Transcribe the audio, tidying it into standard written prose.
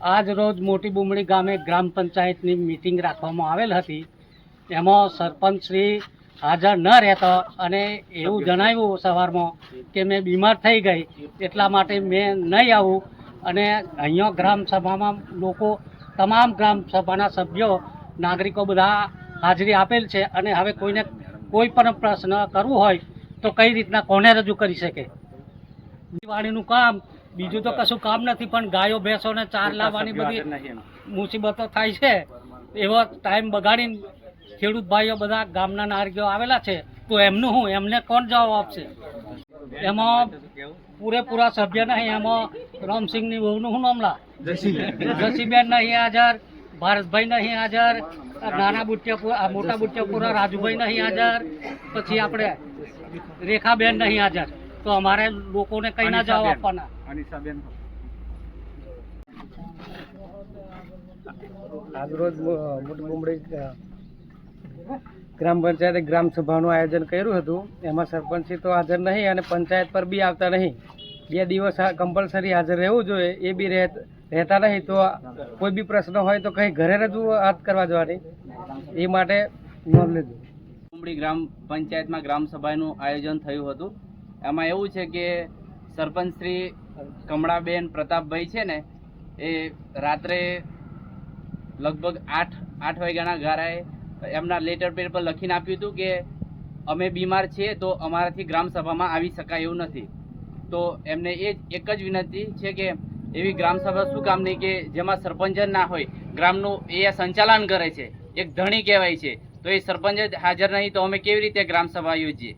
આજ રોજ મોટી બુમડી ગામે ગ્રામ પંચાયતની મિટિંગ રાખવામાં આવેલ હતી. એમાં સરપંચ શ્રી હાજર ન રહેતા અને એવું જણાવ્યું સવારમાં કે મેં બીમાર થઈ ગઈ એટલા માટે મેં નહીં આવું. અને અહીંયા ગ્રામ સભામાં લોકો તમામ ગ્રામ સભાના સભ્યો નાગરિકો બધા હાજરી આપેલ છે. અને હવે કોઈને કોઈ પણ પ્રશ્ન કરવું હોય તો કઈ રીતના કોને રજૂ કરી શકે. દિવાળીનું કામ બીજું તો કશું કામ નથી, પણ ગાયો ભેંસોને ચાર લાવવાની બધી મુસીબતો થાય છે. એવો ટાઈમ બગાડીને ખેડૂત ભાઈઓ બધા ગામના નાગરિકો આવેલા છે, તો એમનું હું એમને કોણ જવાબ આપશે? એમાં પૂરેપૂરા સભ્ય નહીં. એમાં રામસિંહની વહુનું શું નામલા જસીબેન નહીં હાજર, ભારતભાઈ નહીં હાજર, નાના બુટિયાપુરા મોટા બુટિયાપુરા રાજુભાઈ નહીં હાજર, પછી આપણે રેખાબેન નહીં હાજર. તો અમારે લોકોને કઈ ના જવાબ આપવાના? આજરોજ મોટી બુમડી ગ્રામ પંચાયતે ગ્રામ સભાનું આયોજન કર્યું હતું. એમાં સરપંચી તો હાજર નહીં અને પંચાયત પર બી આવતા નહીં. 2 દિવસ કમ્પલસરી હાજર રહેવું જોઈએ, એ બી રહેતા નહીં. તો કોઈ બી પ્રશ્ન હોય તો કંઈ ઘરે રજૂઆત કરવા જવાની, એ માટે નોંધ લીધું. બુમડી ગ્રામ પંચાયતમાં ગ્રામ સભાનું આયોજન થયું હતું. એમાં એવું છે કે સરપંચ શ્રી કમળાબેન પ્રતાપભાઈ છે ને, એ રાત્રે લગભગ 8 વાગ્યાના ગાળાએ એમના લેટર પેડ પર લખીને આપ્યું હતું કે અમે બીમાર છીએ તો અમારાથી ગ્રામ સભામાં આવી શકાય એવું નથી. તો એમને એક જ વિનંતી છે કે એવી ગ્રામ સભા શું કામ નહીં કે જેમાં સરપંચ જ ના હોય, ગ્રામનું એ સંચાલન કરે છે, એક ધણી કહેવાય છે, તો એ સરપંચ જ હાજર નહીં તો અમે કેવી રીતે ગ્રામ સભા યોજીએ?